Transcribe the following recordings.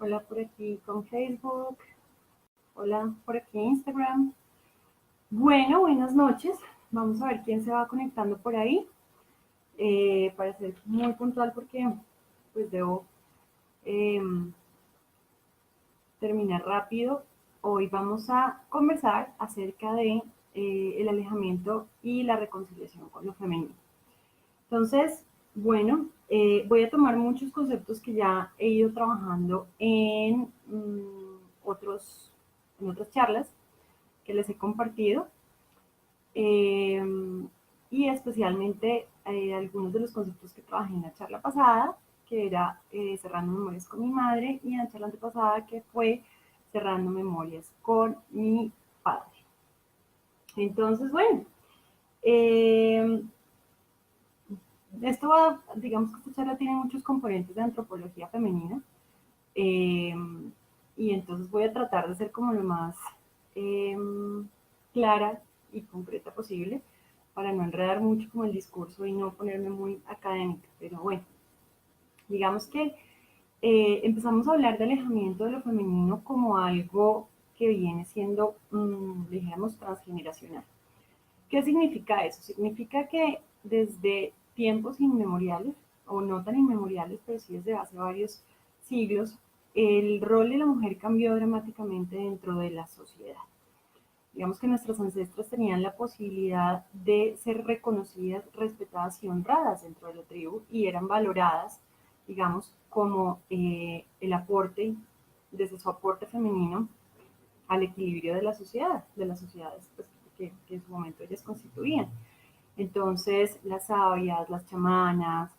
Hola por aquí con Facebook. Hola por aquí Instagram. Bueno, buenas noches. Vamos a ver quién se va conectando por ahí. Para ser muy puntual porque pues debo eh, terminar rápido. Hoy vamos a conversar acerca de el alejamiento y la reconciliación con lo femenino. Entonces, bueno, voy a tomar muchos conceptos que ya he ido trabajando en otras charlas que les he compartido eh, y especialmente algunos de los conceptos que trabajé en la charla pasada, que era cerrando memorias con mi madre, y en la charla antepasada que fue cerrando memorias con mi padre. Entonces, bueno, eh, digamos que esta charla tiene muchos componentes de antropología femenina, eh, y entonces voy a tratar de ser como lo más eh, clara y concreta posible para no enredar mucho como el discurso y no ponerme muy académica. Pero bueno, digamos que empezamos a hablar de alejamiento de lo femenino como algo que viene siendo, dijéramos, transgeneracional. ¿Qué significa eso? Significa que desde tiempos inmemoriales, o no tan inmemoriales, pero sí desde hace varios siglos, el rol de la mujer cambió dramáticamente dentro de la sociedad. Digamos que nuestras ancestras tenían la posibilidad de ser reconocidas, respetadas y honradas dentro de la tribu y eran valoradas, digamos, como el aporte, desde su aporte femenino al equilibrio de las sociedades pues, que en su momento ellas constituían. Entonces, las sabias, las chamanas,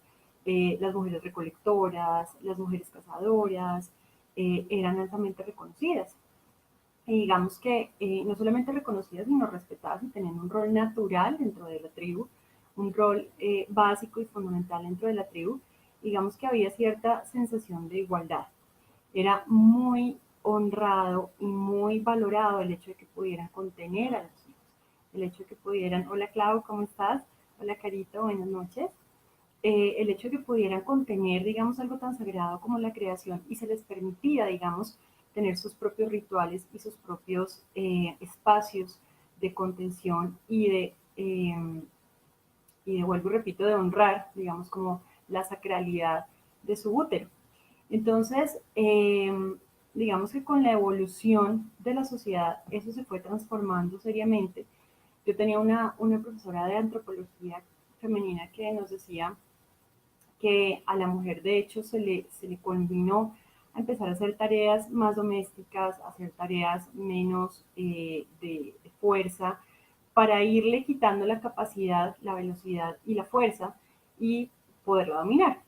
las mujeres recolectoras, las mujeres cazadoras, eran altamente reconocidas. Y digamos que no solamente reconocidas, sino respetadas y tenían un rol natural dentro de la tribu, un rol básico y fundamental dentro de la tribu. Digamos que había cierta sensación de igualdad. Era muy honrado y muy valorado el hecho de que pudieran contener a los hijos, el hecho de que pudieran, hola Clau, ¿cómo estás? Hola Carito, buenas noches. El hecho de que pudieran contener, digamos, algo tan sagrado como la creación y se les permitía, digamos, tener sus propios rituales y sus propios espacios de contención vuelvo y repito, de honrar, digamos, como la sacralidad de su útero. Entonces, digamos que con la evolución de la sociedad, eso se fue transformando seriamente. Yo tenía una profesora de antropología femenina que nos decía que a la mujer de hecho se le combinó a empezar a hacer tareas más domésticas, a hacer tareas menos de fuerza, para irle quitando la capacidad, la velocidad y la fuerza y poderla dominar.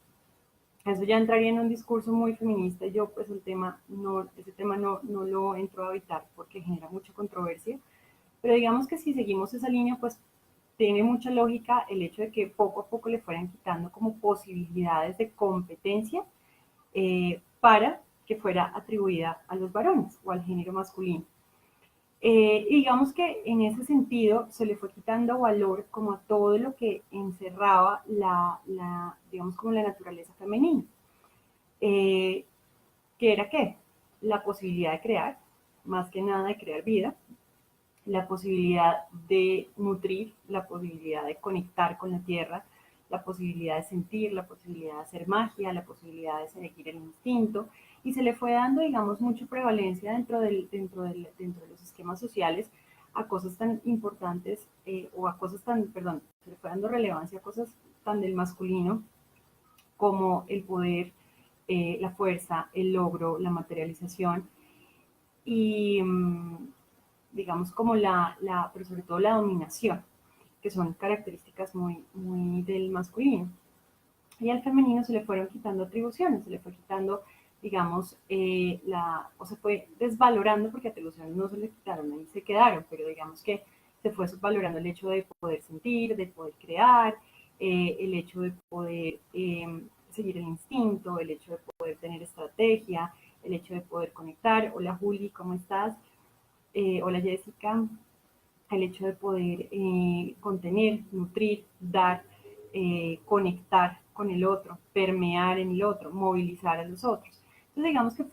Eso ya entraría en un discurso muy feminista y yo pues ese tema no lo entro a evitar porque genera mucha controversia, pero digamos que si seguimos esa línea pues tiene mucha lógica el hecho de que poco a poco le fueran quitando como posibilidades de competencia para que fuera atribuida a los varones o al género masculino. Y digamos que en ese sentido se le fue quitando valor como a todo lo que encerraba digamos como la naturaleza femenina. Eh, ¿Qué era qué? La posibilidad de crear, más que nada de crear vida, la posibilidad de nutrir, la posibilidad de conectar con la tierra, la posibilidad de sentir, la posibilidad de hacer magia, la posibilidad de seguir el instinto, y se le fue dando, digamos, mucha prevalencia dentro de los esquemas sociales a cosas tan importantes, o a cosas tan, perdón, se le fue dando relevancia a cosas tan del masculino como el poder, la fuerza, el logro, la materialización y digamos como pero sobre todo la dominación, que son características muy del masculino. Y al femenino se le fueron quitando atribuciones, se le fue quitando, digamos, o se fue desvalorando, porque atribuciones no se le quitaron, ahí se quedaron, pero digamos que se fue subvalorando el hecho de poder sentir, de poder crear, el hecho de poder seguir el instinto, el hecho de poder tener estrategia, el hecho de poder conectar. Hola Juli, ¿cómo estás? Hola Jessica. El hecho de poder contener, nutrir, dar, conectar con el otro, permear en el otro, movilizar a los otros. Entonces digamos que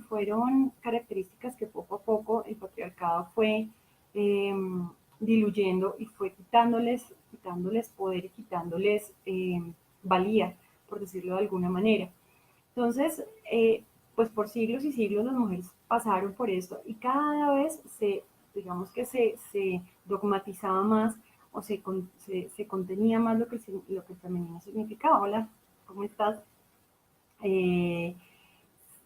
fueron características que poco a poco el patriarcado fue eh, diluyendo y fue quitándoles poder y quitándoles valía, por decirlo de alguna manera. Entonces, pues por siglos y siglos las mujeres pasaron por esto y cada vez digamos que se dogmatizaba más o se contenía más lo que el femenino significaba. Hola, ¿cómo estás? Eh,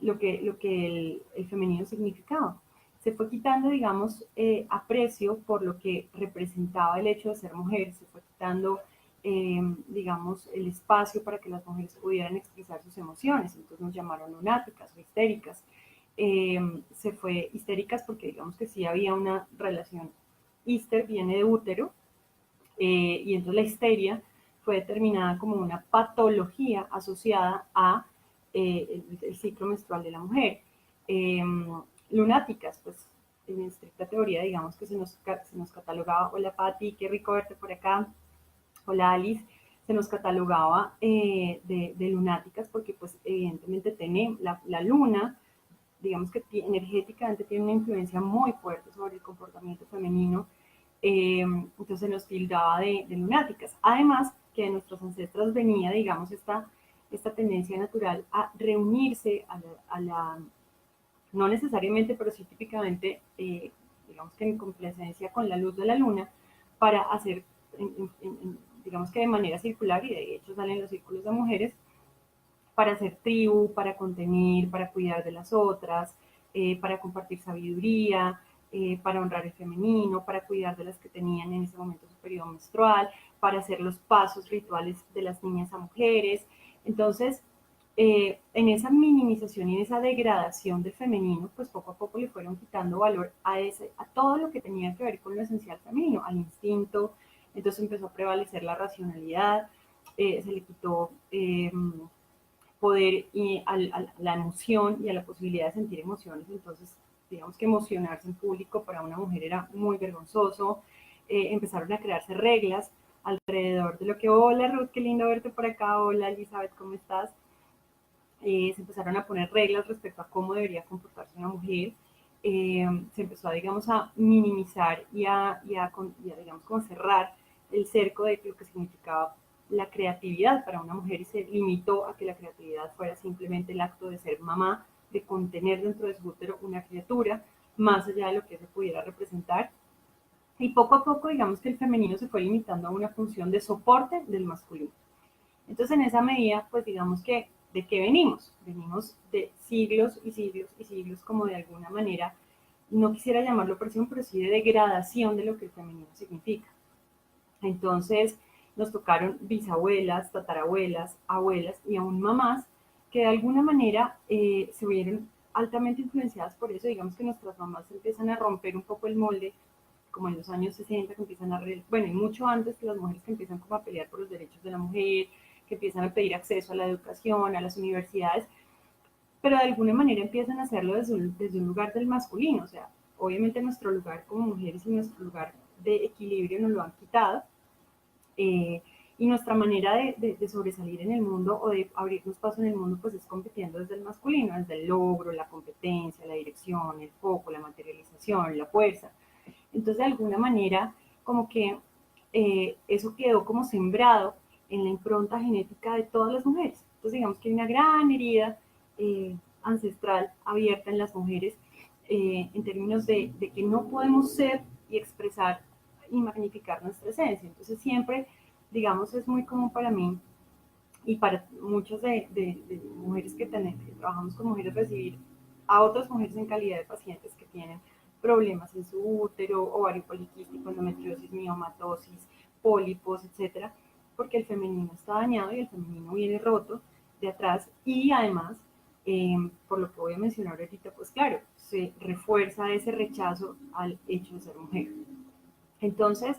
lo que el femenino significaba. Se fue quitando, digamos, aprecio por lo que representaba el hecho de ser mujer, se fue quitando, digamos, el espacio para que las mujeres pudieran expresar sus emociones, entonces nos llamaron lunáticas o histéricas. Se fue histéricas porque digamos que sí había una relación, hister viene de útero, y entonces la histeria fue determinada como una patología asociada a el ciclo menstrual de la mujer. Eh, Lunáticas, pues en estricta teoría, digamos que se nos catalogaba, hola Patti, qué rico verte por acá, hola Alice, se nos catalogaba de lunáticas porque pues evidentemente tiene la luna, digamos que energéticamente tiene una influencia muy fuerte sobre el comportamiento femenino, entonces nos tildaba de lunáticas. Además, que de nuestros ancestros venía, digamos, esta tendencia natural a reunirse no necesariamente, pero sí típicamente, digamos que en complacencia con la luz de la luna, para hacer, digamos que de manera circular, y de hecho salen los círculos de mujeres, para hacer tribu, para contener, para cuidar de las otras, para compartir sabiduría, para honrar el femenino, para cuidar de las que tenían en ese momento su periodo menstrual, para hacer los pasos rituales de las niñas a mujeres. Entonces, en esa minimización y en esa degradación del femenino, pues poco a poco le fueron quitando valor a todo lo que tenía que ver con lo esencial femenino, al instinto. Entonces empezó a prevalecer la racionalidad, se le quitó poder y a la emoción y a la posibilidad de sentir emociones. Entonces, digamos que emocionarse en público para una mujer era muy vergonzoso. Empezaron a crearse reglas alrededor de lo que, hola Ruth, qué lindo verte por acá, hola Elizabeth, ¿cómo estás? Se empezaron a poner reglas respecto a cómo debería comportarse una mujer. Se empezó a, digamos, a minimizar digamos, como cerrar el cerco de lo que significaba la creatividad para una mujer y se limitó a que la creatividad fuera simplemente el acto de ser mamá, de contener dentro de su útero una criatura, más allá de lo que se pudiera representar. Y poco a poco, digamos que el femenino se fue limitando a una función de soporte del masculino. Entonces, en esa medida, pues digamos que, ¿de qué venimos? Venimos de siglos y siglos y siglos, como de alguna manera, no quisiera llamarlo opresión, pero sí de degradación de lo que el femenino significa. Entonces, nos tocaron bisabuelas, tatarabuelas, abuelas y aún mamás que de alguna manera se vieron altamente influenciadas por eso. Digamos que nuestras mamás empiezan a romper un poco el molde, como en los años 60, que empiezan bueno, y mucho antes, que las mujeres que empiezan como a pelear por los derechos de la mujer, que empiezan a pedir acceso a la educación, a las universidades, pero de alguna manera empiezan a hacerlo desde un lugar del masculino. O sea, obviamente nuestro lugar como mujeres y nuestro lugar de equilibrio nos lo han quitado, y nuestra manera de sobresalir en el mundo o de abrirnos paso en el mundo pues es compitiendo desde el masculino, desde el logro, la competencia, la dirección, el foco, la materialización, la fuerza. Entonces de alguna manera como que eso quedó como sembrado en la impronta genética de todas las mujeres. Entonces digamos que hay una gran herida ancestral abierta en las mujeres, en términos de que no podemos ser y expresar y magnificar nuestra esencia. Entonces siempre, digamos, es muy común para mí y para muchas de mujeres que trabajamos con mujeres, recibir a otras mujeres en calidad de pacientes que tienen problemas en su útero, ovario poliquístico, endometriosis, miomatosis, pólipos, etcétera, porque el femenino está dañado y el femenino viene roto de atrás y además, por lo que voy a mencionar ahorita, pues claro, se refuerza ese rechazo al hecho de ser mujer. Entonces,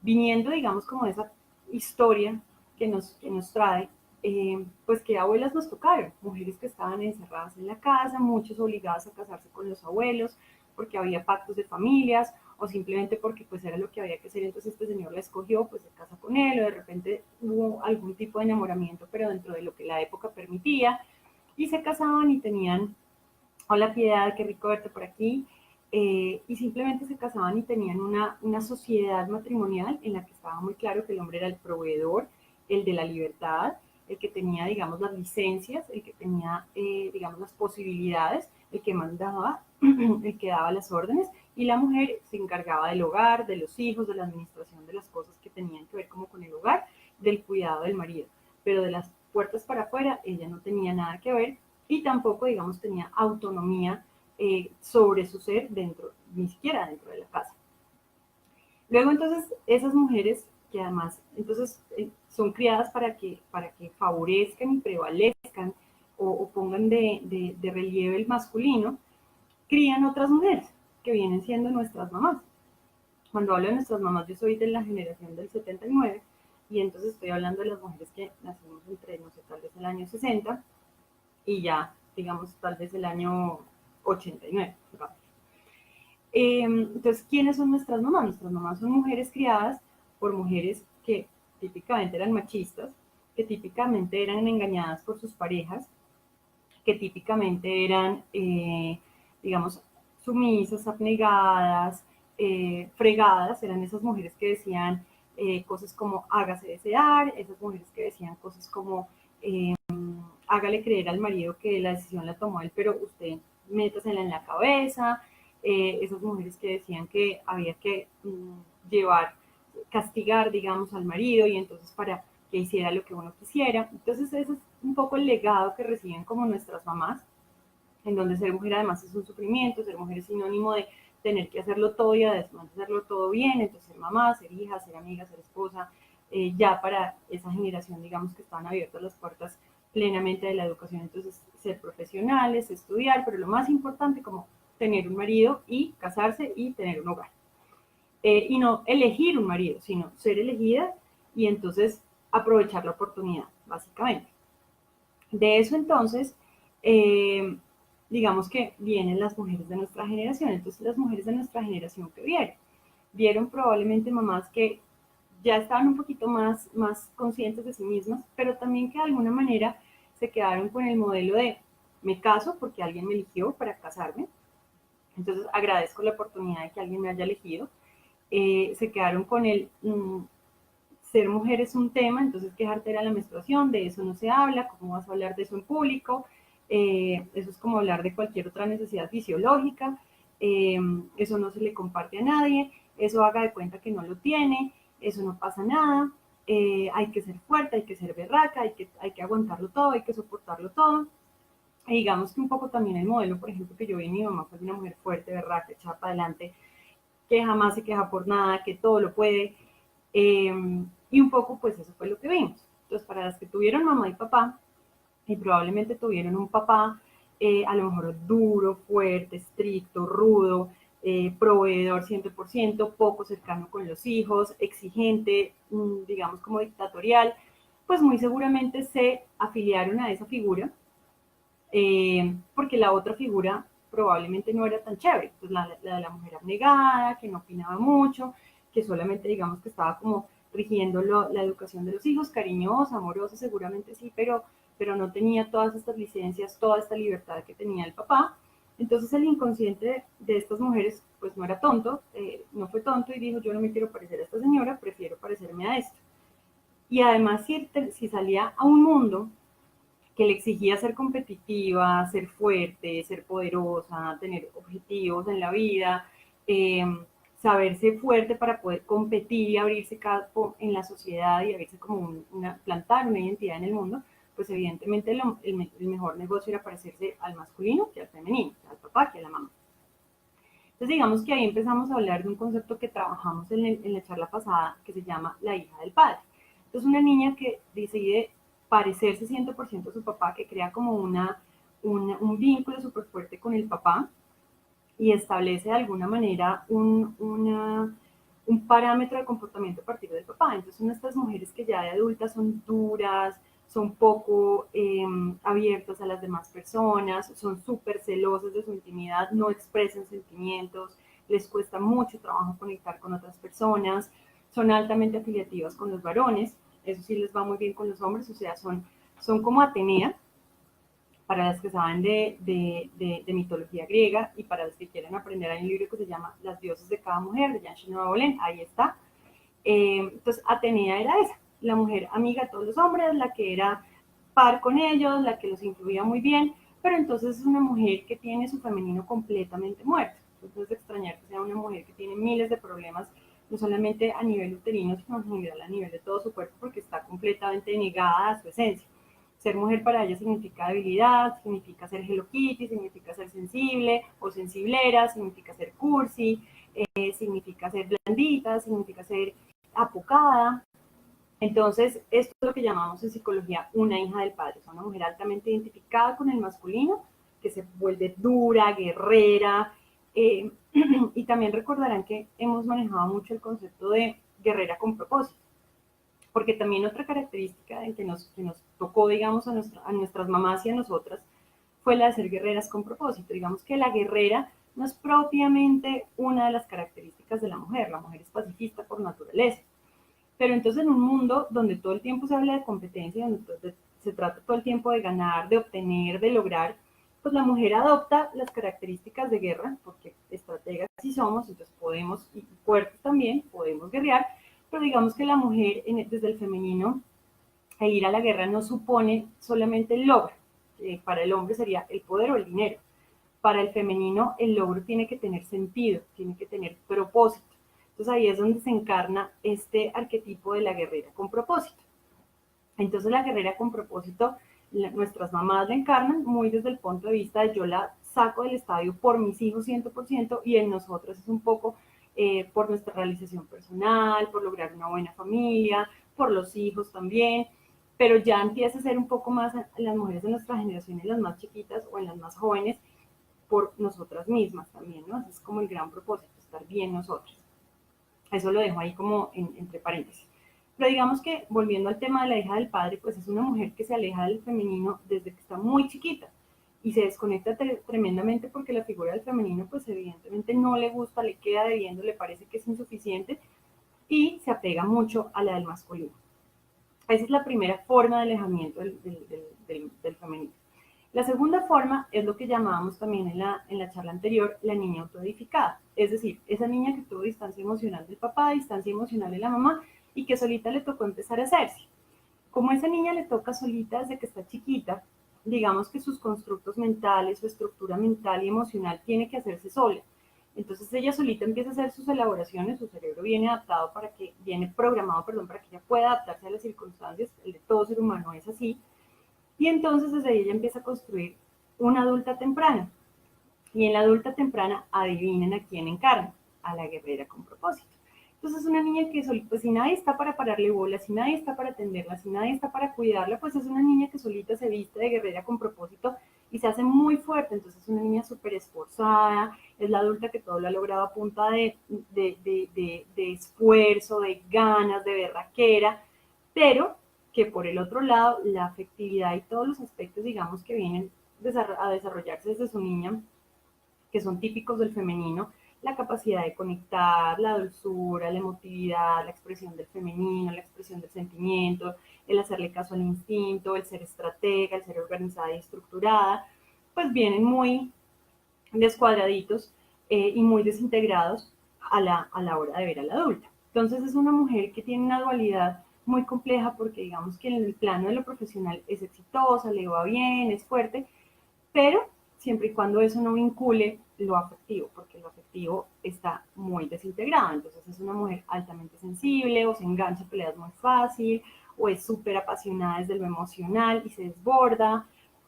viniendo, digamos, como de esa historia que nos trae, pues qué abuelas nos tocaron, mujeres que estaban encerradas en la casa, muchas obligadas a casarse con los abuelos, porque había pactos de familias, o simplemente porque pues era lo que había que hacer, entonces este señor la escogió, pues se casa con él, o de repente hubo algún tipo de enamoramiento, pero dentro de lo que la época permitía, y se casaban y tenían, hola Piedad, qué rico verte por aquí, y simplemente se casaban y tenían una sociedad matrimonial en la que estaba muy claro que el hombre era el proveedor, el de la libertad, el que tenía, digamos, las licencias, el que tenía, digamos, las posibilidades, el que mandaba, el que daba las órdenes, y la mujer se encargaba del hogar, de los hijos, de la administración de las cosas que tenían que ver como con el hogar, del cuidado del marido. Pero de las puertas para afuera, ella no tenía nada que ver y tampoco, digamos, tenía autonomía sobre su ser dentro, ni siquiera dentro de la casa. Luego, entonces, esas mujeres que además, entonces, son criadas para que favorezcan y prevalezcan o pongan de relieve el masculino, crían otras mujeres que vienen siendo nuestras mamás. Cuando hablo de nuestras mamás, yo soy de la generación del 79 y entonces estoy hablando de las mujeres que nacimos entre, no sé, tal vez el año 60 y ya, digamos, tal vez el año 89. Entonces, ¿quiénes son nuestras mamás? Nuestras mamás son mujeres criadas por mujeres que típicamente eran machistas, que típicamente eran engañadas por sus parejas, que típicamente eran, digamos, sumisas, abnegadas, fregadas, eran esas mujeres que decían cosas como hágase desear, esas mujeres que decían cosas como hágale creer al marido que la decisión la tomó él, pero usted métasela en la cabeza, esas mujeres que decían que había que llevar, castigar, digamos, al marido y entonces para que hiciera lo que uno quisiera. Entonces ese es un poco el legado que reciben como nuestras mamás, en donde ser mujer además es un sufrimiento, ser mujer es sinónimo de tener que hacerlo todo y además hacerlo todo bien, entonces ser mamá, ser hija, ser amiga, ser esposa, ya para esa generación, digamos, que estaban abiertas las puertas plenamente de la educación, entonces ser profesionales, estudiar, pero lo más importante como tener un marido y casarse y tener un hogar. Y no elegir un marido, sino ser elegida y entonces aprovechar la oportunidad, básicamente. De eso entonces, eh, digamos que vienen las mujeres de nuestra generación. Entonces las mujeres de nuestra generación que vieron probablemente mamás que ya estaban un poquito más conscientes de sí mismas, pero también que de alguna manera se quedaron con el modelo de me caso porque alguien me eligió para casarme, entonces agradezco la oportunidad de que alguien me haya elegido. Se quedaron con el ser mujer es un tema, entonces quejarte era la menstruación, de eso no se habla, ¿cómo vas a hablar de eso en público? Eso es como hablar de cualquier otra necesidad fisiológica, eso no se le comparte a nadie, eso haga de cuenta que no lo tiene, eso no pasa nada, hay que ser fuerte, hay que ser berraca, hay que aguantarlo todo, hay que soportarlo todo. Y digamos que un poco también el modelo, por ejemplo, que yo vi en mi mamá fue una mujer fuerte, berraca, echada para adelante, que jamás se queja por nada, que todo lo puede. Eh, y un poco, pues eso fue lo que vimos. Entonces, para las que tuvieron mamá y papá, y probablemente tuvieron un papá a lo mejor duro, fuerte, estricto, rudo, proveedor 100%, poco cercano con los hijos, exigente, digamos como dictatorial, pues muy seguramente se afiliaron a esa figura porque la otra figura probablemente no era tan chévere. Entonces, la de la mujer abnegada, que no opinaba mucho, que solamente, digamos, que estaba como rigiendo la educación de los hijos, cariñosa, amorosa, seguramente sí, pero no tenía todas estas licencias, toda esta libertad que tenía el papá. Entonces el inconsciente de estas mujeres pues no era tonto, no fue tonto y dijo yo no me quiero parecer a esta señora, prefiero parecerme a esto. Y además si salía a un mundo que le exigía ser competitiva, ser fuerte, ser poderosa, tener objetivos en la vida, eh, saberse fuerte para poder competir y abrirse campo en la sociedad y abrirse como plantar una identidad en el mundo, pues evidentemente el mejor negocio era parecerse al masculino que al femenino, al papá que a la mamá. Entonces digamos que ahí empezamos a hablar de un concepto que trabajamos en la charla pasada que se llama la hija del padre. Entonces una niña que decide parecerse 100% a su papá, que crea como un vínculo súper fuerte con el papá y establece de alguna manera un parámetro de comportamiento a partir del papá. Entonces, son estas mujeres que ya de adultas son duras, son poco abiertas a las demás personas, son súper celosas de su intimidad, no expresan sentimientos, les cuesta mucho trabajo conectar con otras personas, son altamente afiliativas con los varones, eso sí les va muy bien con los hombres, o sea, son como Atenea, para las que saben de mitología griega y para las que quieren aprender, hay un libro que se llama Las diosas de cada mujer, de Jean Chenot Bolén, ahí está. Entonces, Atenea era esa, la mujer amiga de todos los hombres, la que era par con ellos, la que los influía muy bien, pero entonces es una mujer que tiene su femenino completamente muerto. Entonces no es de extrañar que sea una mujer que tiene miles de problemas, no solamente a nivel uterino, sino en general a nivel de todo su cuerpo, porque está completamente negada a su esencia. Ser mujer para ella significa debilidad, significa ser Hello Kitty, significa ser sensible o sensiblera, significa ser cursi, significa ser blandita, significa ser apocada. Entonces, esto es lo que llamamos en psicología una hija del padre. Es una mujer altamente identificada con el masculino, que se vuelve dura, guerrera. Y también recordarán que hemos manejado mucho el concepto de guerrera con propósito. Porque también otra característica en que nos tocó, digamos, a nuestras mamás y a nosotras fue la de ser guerreras con propósito. Digamos que la guerrera no es propiamente una de las características de la mujer es pacifista por naturaleza. Pero entonces en un mundo donde todo el tiempo se habla de competencia, donde se trata todo el tiempo de ganar, de obtener, de lograr, pues la mujer adopta las características de guerra, porque estrategas sí somos, entonces podemos, y fuertes también, podemos guerrear, pero digamos que la mujer desde el femenino, el ir a la guerra no supone solamente el logro, para el hombre sería el poder o el dinero. Para el femenino el logro tiene que tener sentido, tiene que tener propósito. Entonces ahí es donde se encarna este arquetipo de la guerrera con propósito. Entonces la guerrera con propósito, nuestras mamás la encarnan muy desde el punto de vista de yo la saco del estadio por mis hijos 100% y en nosotros es un poco por nuestra realización personal, por lograr una buena familia, por los hijos también, pero ya empieza a ser un poco más las mujeres de nuestra generación, en las más chiquitas o en las más jóvenes, por nosotras mismas también, ¿no? Ese es como el gran propósito, estar bien nosotros. Eso lo dejo ahí como entre paréntesis. Pero digamos que volviendo al tema de la hija del padre, pues es una mujer que se aleja del femenino desde que está muy chiquita y se desconecta tremendamente porque la figura del femenino pues evidentemente no le gusta, le queda debiendo, le parece que es insuficiente y se apega mucho a la del masculino. Esa es la primera forma de alejamiento del femenino. La segunda forma es lo que llamábamos también en la charla anterior la niña autoedificada, es decir, esa niña que tuvo distancia emocional del papá, distancia emocional de la mamá y que solita le tocó empezar a hacerse. Como a esa niña le toca solita desde que está chiquita, digamos que sus constructos mentales, su estructura mental y emocional tiene que hacerse sola. Entonces ella solita empieza a hacer sus elaboraciones, su cerebro viene adaptado viene programado, para que ella pueda adaptarse a las circunstancias, el de todo ser humano es así, y entonces desde ahí ella empieza a construir una adulta temprana. Y en la adulta temprana, adivinen a quién encarna, a la guerrera con propósito. Entonces es una niña que, pues si nadie está para pararle bola, si nadie está para atenderla, si nadie está para cuidarla, pues es una niña que solita se viste de guerrera con propósito y se hace muy fuerte. Entonces es una niña súper esforzada, es la adulta que todo lo ha logrado a punta de esfuerzo, de ganas, de berraquera, pero que por el otro lado, la afectividad y todos los aspectos, digamos, que vienen a desarrollarse desde su niña, que son típicos del femenino, la capacidad de conectar, la dulzura, la emotividad, la expresión del femenino, la expresión del sentimiento, el hacerle caso al instinto, el ser estratega, el ser organizada y estructurada, pues vienen muy descuadraditos y muy desintegrados a la hora de ver a la adulta. Entonces es una mujer que tiene una dualidad muy compleja porque digamos que en el plano de lo profesional es exitosa, le va bien, es fuerte, pero siempre y cuando eso no vincule lo afectivo, porque lo afectivo está muy desintegrado. Entonces es una mujer altamente sensible o se engancha a peleas muy fácil o es súper apasionada desde lo emocional y se desborda.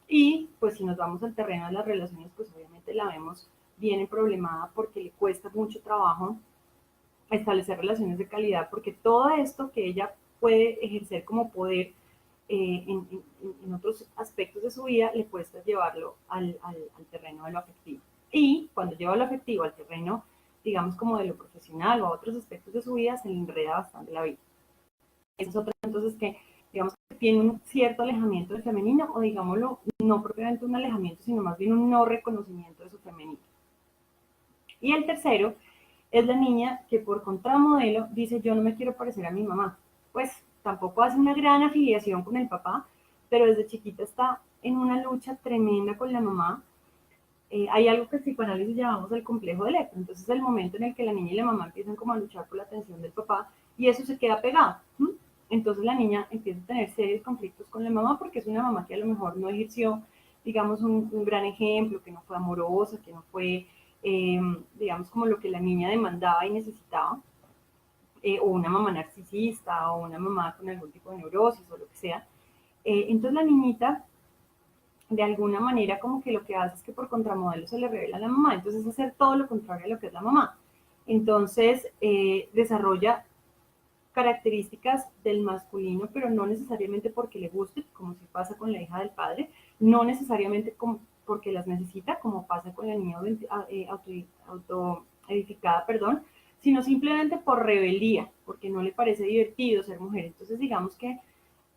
Y pues si nos vamos al terreno de las relaciones, pues obviamente la vemos bien problemada porque le cuesta mucho trabajo establecer relaciones de calidad, porque todo esto que ella puede ejercer como poder en otros aspectos de su vida, le cuesta llevarlo al terreno de lo afectivo. Y cuando lleva lo afectivo al terreno, digamos, como de lo profesional o a otros aspectos de su vida, se le enreda bastante la vida. Esa es otra, entonces, que digamos que tiene un cierto alejamiento del femenino, o digámoslo, no propiamente un alejamiento, sino más bien un no reconocimiento de su femenino. Y el tercero es la niña que por contramodelo dice yo no me quiero parecer a mi mamá. Pues tampoco hace una gran afiliación con el papá, pero desde chiquita está en una lucha tremenda con la mamá. Hay algo que en psicoanálisis llamamos el complejo de Electra. Entonces es el momento en el que la niña y la mamá empiezan como a luchar por la atención del papá y eso se queda pegado. Entonces la niña empieza a tener serios conflictos con la mamá porque es una mamá que a lo mejor no ejerció, digamos, un gran ejemplo, que no fue amorosa, que no fue, digamos, como lo que la niña demandaba y necesitaba, o una mamá narcisista, o una mamá con algún tipo de neurosis, o lo que sea. Entonces la niñita de alguna manera como que lo que hace es que por contramodelo se le revela a la mamá, entonces es hacer todo lo contrario a lo que es la mamá. Entonces desarrolla características del masculino, pero no necesariamente porque le guste, como si pasa con la hija del padre, no necesariamente porque las necesita, como pasa con la niña autoedificada, perdón, sino simplemente por rebeldía, porque no le parece divertido ser mujer. Entonces digamos que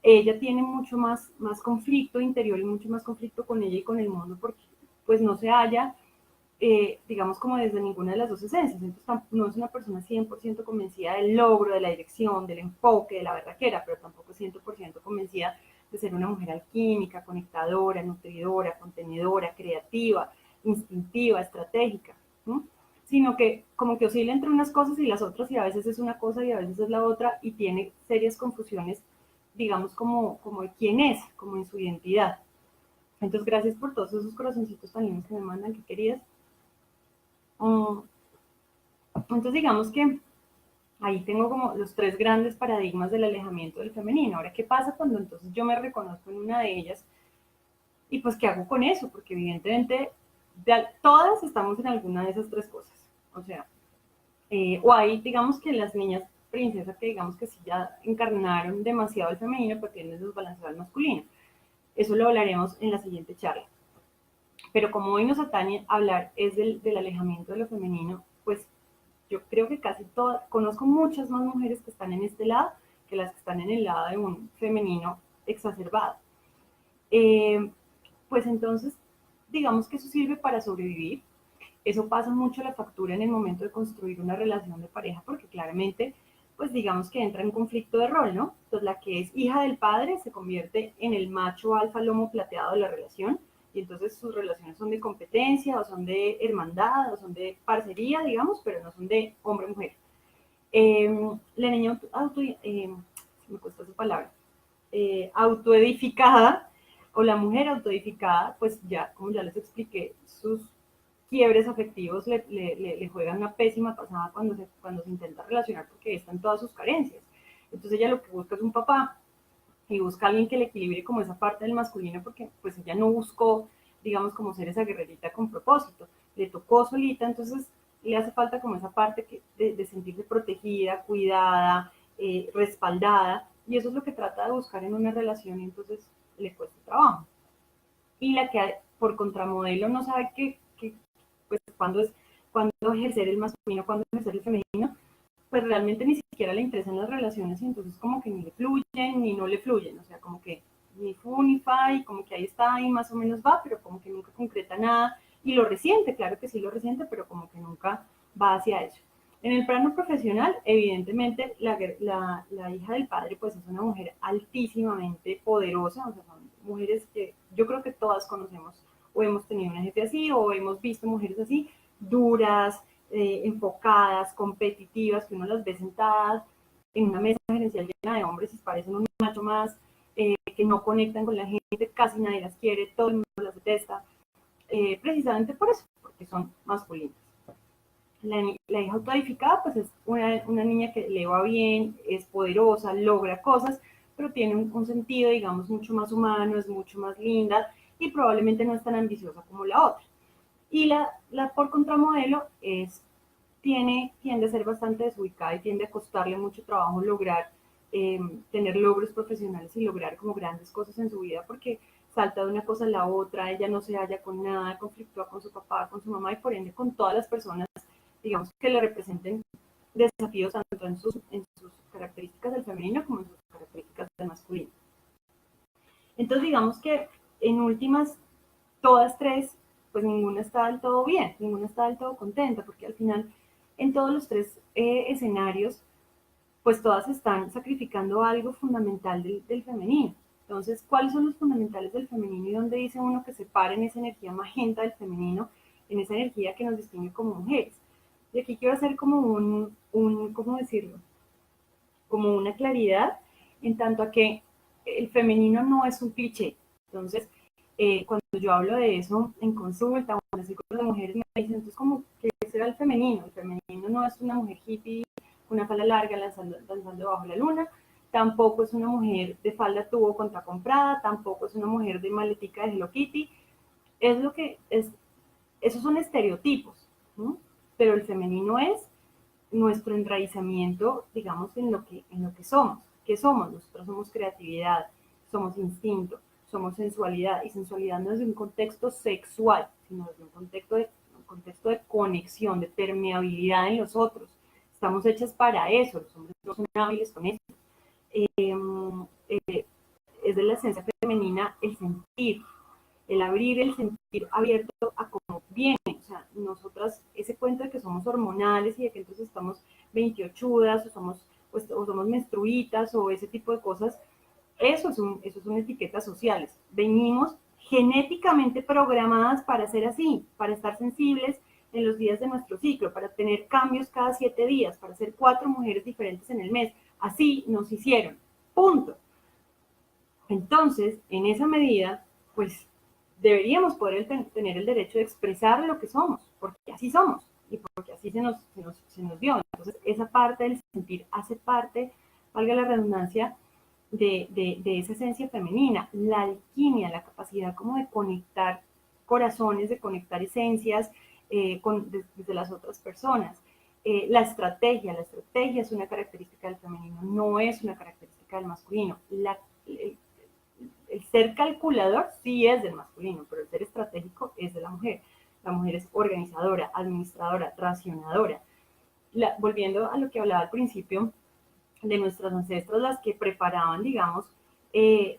ella tiene mucho más conflicto interior y mucho más conflicto con ella y con el mundo porque pues no se halla, digamos, como desde ninguna de las dos esencias. Entonces no es una persona 100% convencida del logro, de la dirección, del enfoque, de la berraquera, pero tampoco es 100% convencida de ser una mujer alquímica, conectadora, nutridora, contenedora, creativa, instintiva, estratégica, ¿no? Sino que como que oscila entre unas cosas y las otras y a veces es una cosa y a veces es la otra y tiene serias confusiones, digamos, como de quién es, como en su identidad. Entonces, gracias por todos esos corazoncitos tan lindos que me mandan, que queridas. Entonces, digamos que ahí tengo como los tres grandes paradigmas del alejamiento del femenino. Ahora, ¿qué pasa cuando entonces yo me reconozco en una de ellas? Y pues, ¿qué hago con eso? Porque evidentemente todas estamos en alguna de esas tres cosas. O sea, o hay, digamos que las niñas princesas que digamos que sí ya encarnaron demasiado el femenino, pero tienen desbalanceado el masculino. Eso lo hablaremos en la siguiente charla. Pero como hoy nos atañe hablar es del alejamiento de lo femenino, pues yo creo que casi todas, conozco muchas más mujeres que están en este lado que las que están en el lado de un femenino exacerbado. Pues entonces, digamos que eso sirve para sobrevivir. Eso pasa mucho la factura en el momento de construir una relación de pareja, porque claramente, pues digamos que entra en conflicto de rol, ¿no? Entonces la que es hija del padre se convierte en el macho alfa lomo plateado de la relación, y entonces sus relaciones son de competencia, o son de hermandad, o son de parcería, digamos, pero no son de hombre-mujer. La niña me cuesta esa palabra, autoedificada, o la mujer autoedificada, pues ya, como ya les expliqué, sus quiebres afectivos le juegan una pésima pasada cuando se intenta relacionar porque están todas sus carencias. Entonces ella lo que busca es un papá y busca a alguien que le equilibre como esa parte del masculino porque pues ella no buscó, digamos, como ser esa guerrerita con propósito, le tocó solita, entonces le hace falta como esa parte de sentirse protegida, cuidada, respaldada, y eso es lo que trata de buscar en una relación y entonces le cuesta trabajo. Y la que por contramodelo no sabe pues cuándo ejercer el masculino, cuándo ejercer el femenino, pues realmente ni siquiera le interesan las relaciones y entonces como que ni le fluyen ni no le fluyen, o sea, como que ni fu ni fa y como que ahí está y más o menos va, pero como que nunca concreta nada y lo resiente, claro que sí lo resiente, pero como que nunca va hacia eso. En el plano profesional, evidentemente, la hija del padre pues es una mujer altísimamente poderosa, o sea, son mujeres que yo creo que todas conocemos o hemos tenido una jefe así o hemos visto mujeres así, duras, enfocadas, competitivas, que uno las ve sentadas en una mesa gerencial llena de hombres y parecen un macho más, que no conectan con la gente, casi nadie las quiere, todo el mundo las detesta, precisamente por eso, porque son masculinas. La hija autoedificada pues es una niña que le va bien, es poderosa, logra cosas, pero tiene un sentido, digamos, mucho más humano, es mucho más linda y probablemente no es tan ambiciosa como la otra. Y la por contramodelo tiende a ser bastante desubicada y tiende a costarle mucho trabajo lograr tener logros profesionales y lograr como grandes cosas en su vida porque salta de una cosa a la otra, ella no se halla con nada, conflictúa con su papá, con su mamá y por ende con todas las personas, digamos, que le representen desafíos tanto en sus características del femenino como en sus características del masculino. Entonces digamos que en últimas, todas tres, pues ninguna está del todo bien, ninguna está del todo contenta, porque al final en todos los tres escenarios, pues todas están sacrificando algo fundamental del femenino. Entonces, ¿cuáles son los fundamentales del femenino y dónde dice uno que se para en esa energía magenta del femenino, en esa energía que nos distingue como mujeres? Y aquí quiero hacer como ¿cómo decirlo? Como una claridad en tanto a que el femenino no es un cliché. Entonces, cuando yo hablo de eso en consulta o en los círculos de mujeres, me dicen, entonces, ¿cómo que será el femenino? El femenino no es una mujer hippie con una falda larga danzando bajo la luna, tampoco es una mujer de falda tubo con tacón Prada, tampoco es una mujer de maletica de Hello Kitty. Es lo que es, esos son estereotipos, ¿no? Pero el femenino es nuestro enraizamiento, digamos, en lo que somos. ¿Qué somos? Nosotros somos creatividad, somos instinto, somos sensualidad, y sensualidad no es de un contexto sexual, sino de un contexto de conexión, de permeabilidad en los otros. Estamos hechas para eso, los hombres no son hábiles con eso. Eh, eh, es de la esencia femenina el sentir, el abrir el sentir abierto a cómo viene. O sea, nosotras, ese cuento de que somos hormonales y de que entonces estamos 28 o somos menstruitas o ese tipo de cosas, eso son etiquetas sociales. Venimos genéticamente programadas para ser así, para estar sensibles en los días de nuestro ciclo, para tener cambios cada 7 días, para ser 4 mujeres diferentes en el mes. Así nos hicieron. Punto. Entonces, en esa medida, pues deberíamos poder tener el derecho de expresar lo que somos, porque así somos y porque así se nos dio. Entonces, esa parte del sentir hace parte, valga la redundancia, de esa esencia femenina, la alquimia, la capacidad como de conectar corazones, de conectar esencias desde las otras personas. La estrategia es una característica del femenino, no es una característica del masculino. El ser calculador sí es del masculino, pero el ser estratégico es de la mujer. La mujer es organizadora, administradora, racionadora. Volviendo a lo que hablaba al principio, de nuestras ancestras, las que preparaban, digamos,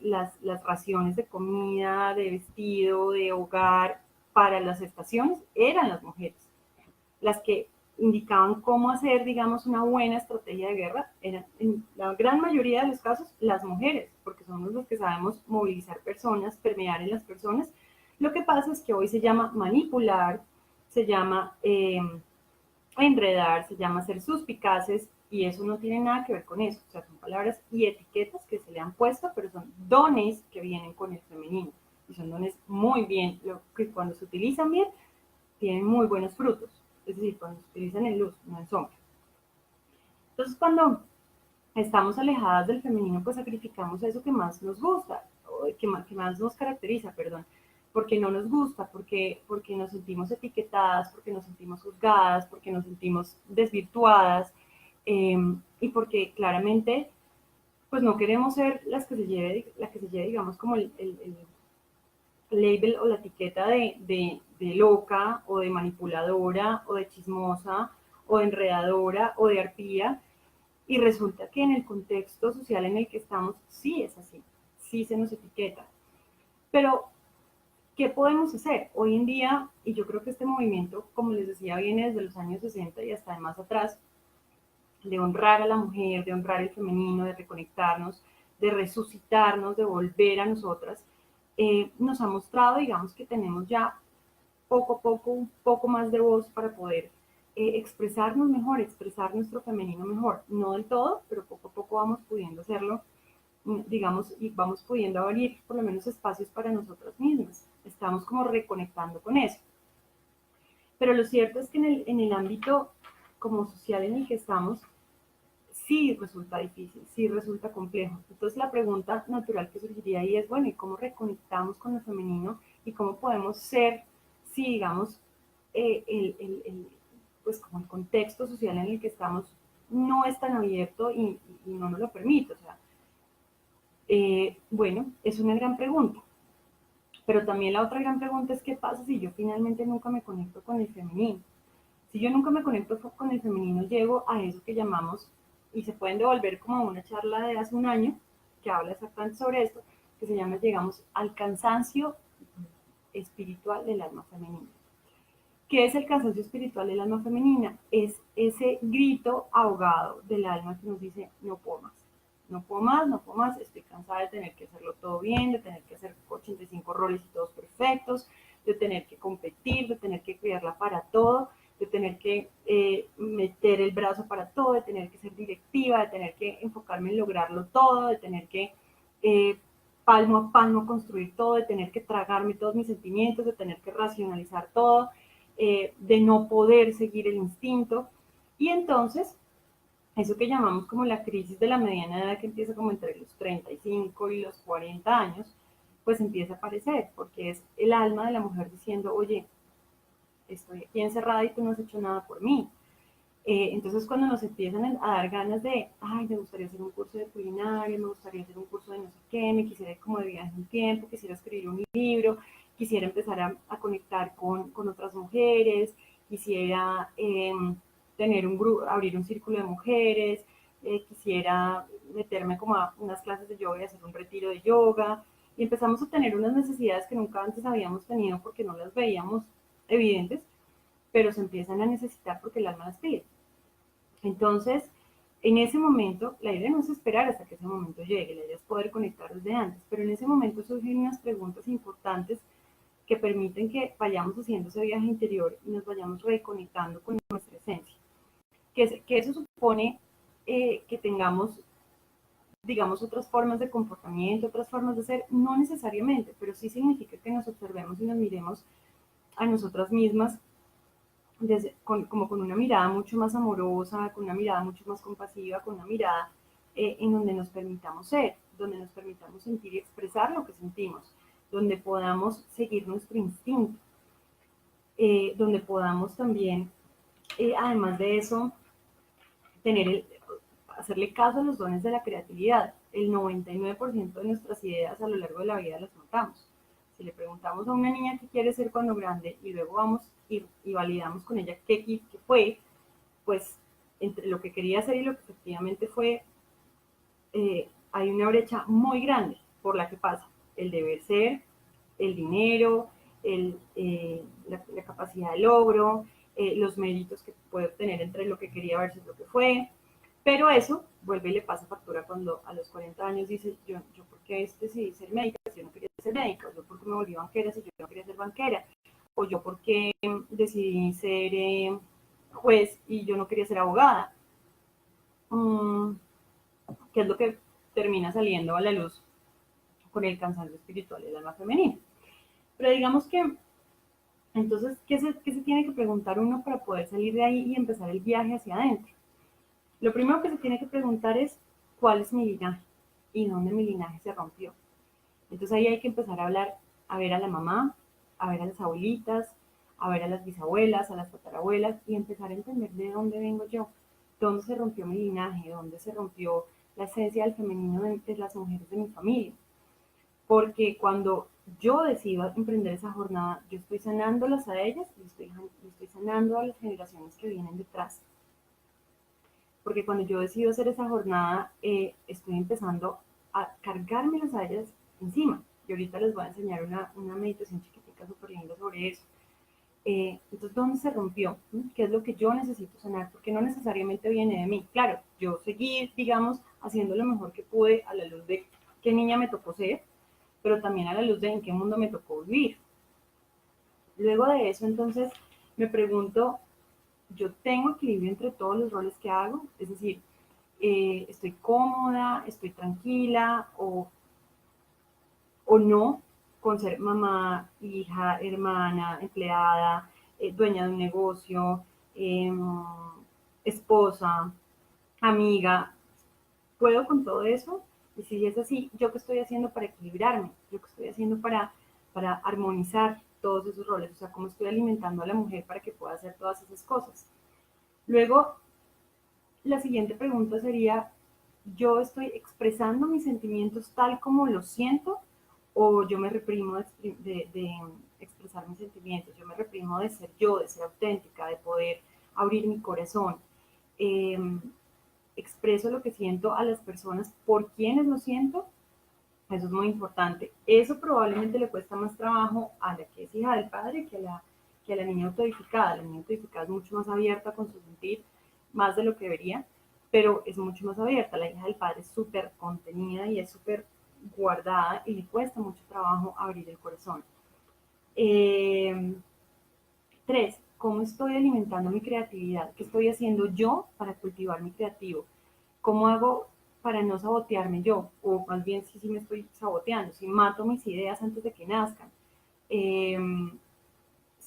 las raciones de comida, de vestido, de hogar para las estaciones, eran las mujeres. Las que indicaban cómo hacer, digamos, una buena estrategia de guerra, eran en la gran mayoría de los casos las mujeres, porque somos los que sabemos movilizar personas, permear en las personas. Lo que pasa es que hoy se llama manipular, se llama enredar, se llama ser suspicaces, y eso no tiene nada que ver con eso. O sea, son palabras y etiquetas que se le han puesto, pero son dones que vienen con el femenino. Y son dones muy bien, que cuando se utilizan bien, tienen muy buenos frutos. Es decir, cuando se utilizan en luz, no en sombra. Entonces, cuando estamos alejadas del femenino, pues sacrificamos eso que más nos gusta, o que más nos caracteriza, perdón, porque no nos gusta, porque nos sentimos etiquetadas, porque nos sentimos juzgadas, porque nos sentimos desvirtuadas, y porque claramente pues no queremos ser la que se lleve, digamos, como el label o la etiqueta de loca o de manipuladora o de chismosa o de enredadora o de arpía, y resulta que en el contexto social en el que estamos sí es así, sí se nos etiqueta. Pero, ¿qué podemos hacer? Hoy en día, y yo creo que este movimiento, como les decía, viene desde los años 60 y hasta más atrás, de honrar a la mujer, de honrar el femenino, de reconectarnos, de resucitarnos, de volver a nosotras, nos ha mostrado, digamos, que tenemos ya poco a poco, un poco más de voz para poder expresarnos mejor, expresar nuestro femenino mejor. No del todo, pero poco a poco vamos pudiendo hacerlo, digamos, y vamos pudiendo abrir por lo menos espacios para nosotras mismas. Estamos como reconectando con eso. Pero lo cierto es que en el ámbito como social en el que estamos, sí resulta difícil, sí resulta complejo. Entonces la pregunta natural que surgiría ahí es, bueno, ¿y cómo reconectamos con lo femenino y cómo podemos ser, si digamos, pues como el contexto social en el que estamos no es tan abierto y no nos lo permite? O sea, bueno, es una gran pregunta. Pero también la otra gran pregunta es qué pasa si yo finalmente nunca me conecto con el femenino. Si yo nunca me conecto con el femenino, llego a eso que llamamos, y se pueden devolver como a una charla de hace un año, que habla exactamente sobre esto, que se llama, llegamos al cansancio espiritual del alma femenina. ¿Qué es el cansancio espiritual del alma femenina? Es ese grito ahogado del alma que nos dice, no puedo más, no puedo más, estoy cansada de tener que hacerlo todo bien, de tener que hacer 85 roles y todos perfectos, de tener que competir, de tener que cuidarla para todo, de tener que meter el brazo para todo, de tener que ser directiva, de tener que enfocarme en lograrlo todo, de tener que palmo a palmo construir todo, de tener que tragarme todos mis sentimientos, de tener que racionalizar todo, de no poder seguir el instinto. Y entonces, eso que llamamos como la crisis de la mediana edad, que empieza como entre los 35 y los 40 años, pues empieza a aparecer, porque es el alma de la mujer diciendo, oye, estoy aquí encerrada y tú no has hecho nada por mí. Entonces cuando nos empiezan a dar ganas de, ay, me gustaría hacer un curso de culinaria, me gustaría hacer un curso de no sé qué, me quisiera ir como de viaje un tiempo, quisiera escribir un libro, quisiera empezar a conectar con otras mujeres, quisiera tener un grupo, abrir un círculo de mujeres, quisiera meterme como a unas clases de yoga y hacer un retiro de yoga, y empezamos a tener unas necesidades que nunca antes habíamos tenido porque no las veíamos evidentes, pero se empiezan a necesitar porque el alma las pide. Entonces, en ese momento, la idea no es esperar hasta que ese momento llegue, la idea es poder conectar desde antes, pero en ese momento surgen unas preguntas importantes que permiten que vayamos haciendo ese viaje interior y nos vayamos reconectando con nuestra esencia. Que eso supone que tengamos, digamos, otras formas de comportamiento, otras formas de ser, no necesariamente, pero sí significa que nos observemos y nos miremos a nosotras mismas como con una mirada mucho más amorosa, con una mirada mucho más compasiva, con una mirada en donde nos permitamos ser, donde nos permitamos sentir y expresar lo que sentimos, donde podamos seguir nuestro instinto, donde podamos también, además de eso, hacerle caso a los dones de la creatividad. El 99% de nuestras ideas a lo largo de la vida las notamos. Si le preguntamos a una niña qué quiere ser cuando grande y luego vamos y validamos con ella qué fue, pues entre lo que quería hacer y lo que efectivamente fue, hay una brecha muy grande por la que pasa el deber ser, el dinero, la capacidad de logro, los méritos que puede obtener entre lo que quería versus lo que fue. Pero eso vuelve y le pasa factura cuando a los 40 años dice, yo por qué decidí ser médica si yo no quería ser médica, o yo por qué me volví banquera si yo no quería ser banquera, o yo por qué decidí ser juez y yo no quería ser abogada. Que es lo que termina saliendo a la luz con el cansancio espiritual del alma femenina. Pero digamos que, entonces, ¿qué se tiene que preguntar uno para poder salir de ahí y empezar el viaje hacia adentro? Lo primero que se tiene que preguntar es, ¿cuál es mi linaje? ¿Y dónde mi linaje se rompió? Entonces ahí hay que empezar a hablar, a ver a la mamá, a ver a las abuelitas, a ver a las bisabuelas, a las tatarabuelas y empezar a entender de dónde vengo yo, dónde se rompió mi linaje, dónde se rompió la esencia del femenino de las mujeres de mi familia. Porque cuando yo decido emprender esa jornada, yo estoy sanándolas a ellas y estoy sanando a las generaciones que vienen detrás. Porque cuando yo decido hacer esa jornada, estoy empezando a cargármelas a ellas encima. Y ahorita les voy a enseñar una meditación chiquitica súper linda sobre eso. Entonces, ¿dónde se rompió? ¿Qué es lo que yo necesito sanar? Porque no necesariamente viene de mí. Claro, yo seguí, digamos, haciendo lo mejor que pude a la luz de qué niña me tocó ser, pero también a la luz de en qué mundo me tocó vivir. Luego de eso, entonces, me pregunto, ¿yo tengo equilibrio entre todos los roles que hago? Es decir, ¿estoy cómoda, estoy tranquila o no con ser mamá, hija, hermana, empleada, dueña de un negocio, esposa, amiga? ¿Puedo con todo eso? Y si es así, ¿yo qué estoy haciendo para equilibrarme? ¿Yo qué estoy haciendo para armonizar todos esos roles? O sea, ¿cómo estoy alimentando a la mujer para que pueda hacer todas esas cosas? Luego, la siguiente pregunta sería, ¿yo estoy expresando mis sentimientos tal como los siento o yo me reprimo de expresar mis sentimientos? Yo me reprimo de ser yo, de ser auténtica, de poder abrir mi corazón. Eh, expreso lo que siento a las personas por quienes lo siento. Eso es muy importante. Eso probablemente le cuesta más trabajo a la que es hija del padre que a la niña autoedificada. La niña autoedificada es mucho más abierta con su sentir, más de lo que debería, pero es mucho más abierta. La hija del padre es súper contenida y es súper guardada y le cuesta mucho trabajo abrir el corazón. 3, ¿cómo estoy alimentando mi creatividad? ¿Qué estoy haciendo yo para cultivar mi creativo? ¿Cómo hago para no sabotearme yo? O más bien si me estoy saboteando, si mato mis ideas antes de que nazcan. Eh,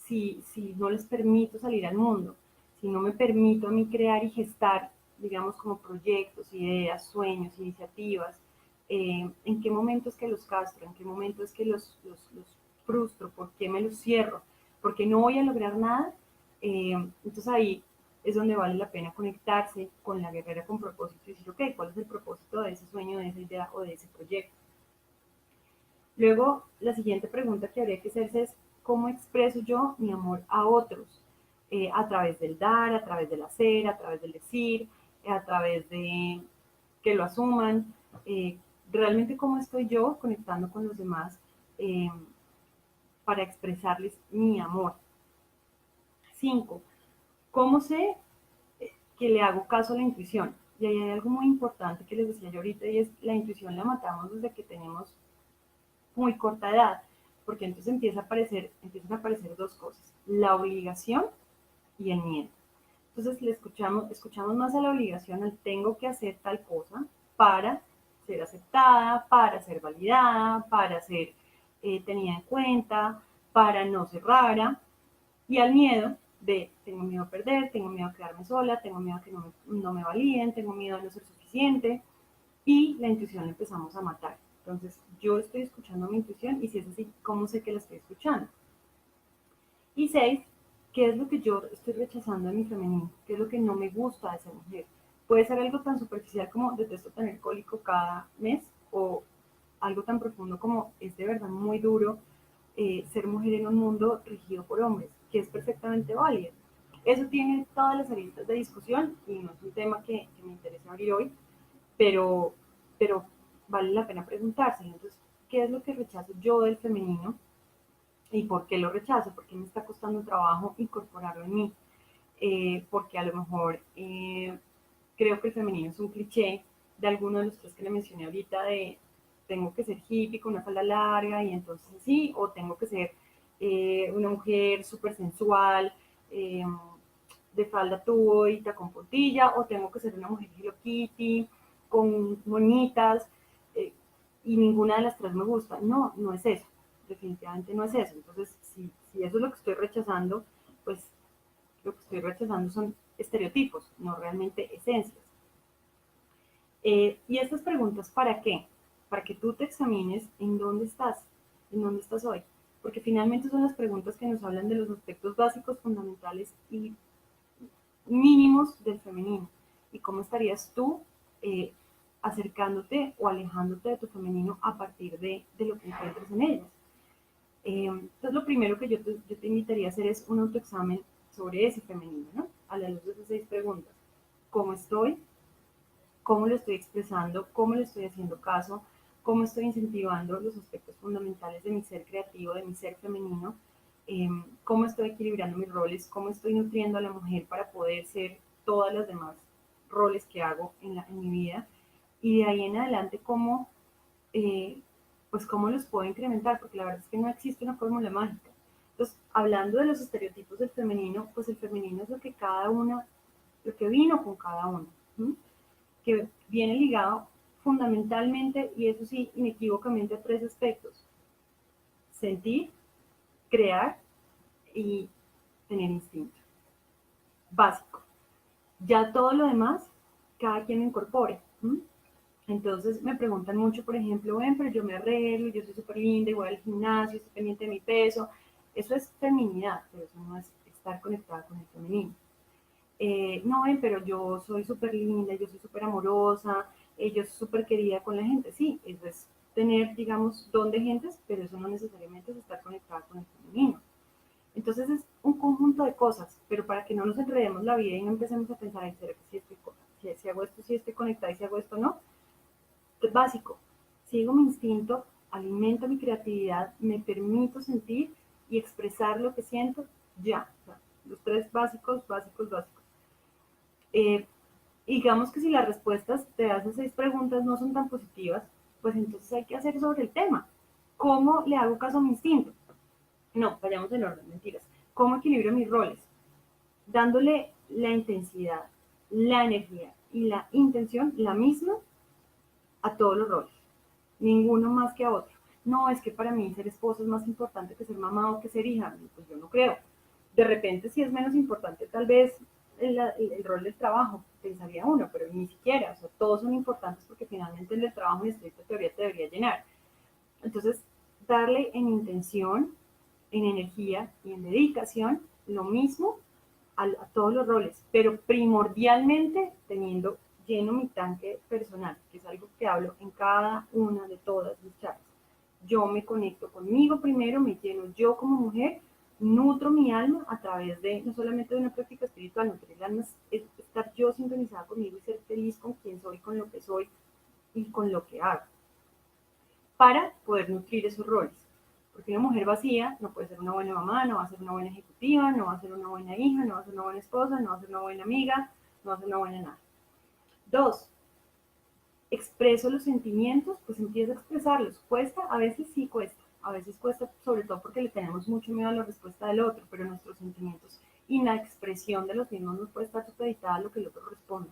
si no les permito salir al mundo, si no me permito a mí crear y gestar, digamos, como proyectos, ideas, sueños, iniciativas, en qué momento es que los castro, en qué momento es que los frustro, por qué me los cierro, porque no voy a lograr nada, entonces ahí es donde vale la pena conectarse con la guerrera con propósito y decir, ok, ¿cuál es el propósito de ese sueño, de esa idea o de ese proyecto? Luego, la siguiente pregunta que habría que hacerse es, ¿cómo expreso yo mi amor a otros? A través del dar, a través del hacer, a través del decir, a través de que lo asuman. Eh, realmente, ¿cómo estoy yo conectando con los demás eh, para expresarles mi amor? 5, ¿cómo sé que le hago caso a la intuición? Y ahí hay algo muy importante que les decía yo ahorita y es la intuición la matamos desde que tenemos muy corta edad, porque entonces empiezan a aparecer dos cosas, la obligación y el miedo. Entonces escuchamos más a la obligación, al tengo que hacer tal cosa para ser aceptada, para ser validada, para ser tenida en cuenta, para no ser rara, y al miedo de tengo miedo a perder, tengo miedo a quedarme sola, tengo miedo a que no me validen, tengo miedo a no ser suficiente, y la intuición la empezamos a matar. Entonces, yo estoy escuchando mi intuición y si es así, ¿cómo sé que la estoy escuchando? Y 6, ¿qué es lo que yo estoy rechazando de mi femenino? ¿Qué es lo que no me gusta de ser mujer? Puede ser algo tan superficial como detesto tener cólico cada mes o algo tan profundo como es de verdad muy duro ser mujer en un mundo regido por hombres, que es perfectamente válido. Eso tiene todas las aristas de discusión y no es un tema que me interesa abrir hoy, pero, pero vale la pena preguntarse. Entonces, ¿qué es lo que rechazo yo del femenino? ¿Y por qué lo rechazo? ¿Por qué me está costando un trabajo incorporarlo en mí? Porque a lo mejor creo que el femenino es un cliché de alguno de los tres que le mencioné ahorita de tengo que ser hippie con una falda larga y entonces sí, o tengo que ser una mujer súper sensual, de falda tubo y con puntilla, o tengo que ser una mujer Hello Kitty, con monitas, eh, y ninguna de las tres me gusta. No, no es eso, definitivamente no es eso. Entonces, si eso es lo que estoy rechazando, pues lo que estoy rechazando son estereotipos, no realmente esencias. Y estas preguntas, ¿para qué? Para que tú te examines en dónde estás hoy. Porque finalmente son las preguntas que nos hablan de los aspectos básicos, fundamentales y mínimos del femenino. Y cómo estarías tú eh, acercándote o alejándote de tu femenino a partir de lo que encuentres en ellas. Entonces, lo primero que yo te invitaría a hacer es un autoexamen sobre ese femenino, ¿no? A la luz de esas 6 preguntas. ¿Cómo estoy? ¿Cómo lo estoy expresando? ¿Cómo le estoy haciendo caso? ¿Cómo estoy incentivando los aspectos fundamentales de mi ser creativo, de mi ser femenino? ¿Cómo estoy equilibrando mis roles? ¿Cómo estoy nutriendo a la mujer para poder ser todas las demás roles que hago en mi vida? Y de ahí en adelante, ¿cómo eh, pues cómo los puedo incrementar, porque la verdad es que no existe una fórmula mágica. Entonces, hablando de los estereotipos del femenino, pues el femenino es lo que cada una, lo que vino con cada uno, ¿sí? Que viene ligado fundamentalmente, y eso sí, inequívocamente a 3 aspectos: sentir, crear y tener instinto. Básico. Ya todo lo demás, cada quien lo incorpore. ¿Sí? Entonces me preguntan mucho, por ejemplo, ven, pero yo me arreglo, yo soy súper linda, y voy al gimnasio, estoy pendiente de mi peso. Eso es feminidad, pero eso no es estar conectada con el femenino. No, ven, pero yo soy súper linda, yo soy súper amorosa, yo soy súper querida con la gente. Sí, eso es tener, digamos, don de gentes, pero eso no necesariamente es estar conectada con el femenino. Entonces es un conjunto de cosas, pero para que no nos enredemos la vida y no empecemos a pensar, ¿será que si hago esto, si estoy conectada y si hago esto, no? Básico, sigo mi instinto, alimento mi creatividad, me permito sentir y expresar lo que siento, ya. O sea, los 3 básicos, básicos, básicos. Eh, Y digamos que si las respuestas de esas 6 preguntas no son tan positivas, pues entonces hay que hacer sobre el tema. ¿Cómo le hago caso a mi instinto? No, vayamos en orden, mentiras. ¿Cómo equilibro mis roles? Dándole la intensidad, la energía y la intención, la misma, a todos los roles. Ninguno más que a otro. No, es que para mí ser esposo es más importante que ser mamá o que ser hija. Pues yo no creo. De repente sí es menos importante tal vez el rol del trabajo, pensaría uno, pero ni siquiera. O sea, todos son importantes porque finalmente el del trabajo en estricta teoría te debería llenar. Entonces, darle en intención, en energía y en dedicación lo mismo a todos los roles, pero primordialmente teniendo lleno mi tanque personal, que es algo que hablo en cada una de todas mis charlas. Yo me conecto conmigo primero, me lleno yo como mujer, nutro mi alma a través de, no solamente de una práctica espiritual, nutrir el alma es estar yo sintonizada conmigo y ser feliz con quien soy, con lo que soy y con lo que hago, para poder nutrir esos roles. Porque una mujer vacía no puede ser una buena mamá, no va a ser una buena ejecutiva, no va a ser una buena hija, no va a ser una buena esposa, no va a ser una buena amiga, no va a ser una buena nada. 2, expreso los sentimientos, pues empiezo a expresarlos. Cuesta, a veces sí cuesta, a veces cuesta sobre todo porque le tenemos mucho miedo a la respuesta del otro, pero nuestros sentimientos y la expresión de los mismos no puede estar supeditada a lo que el otro responda.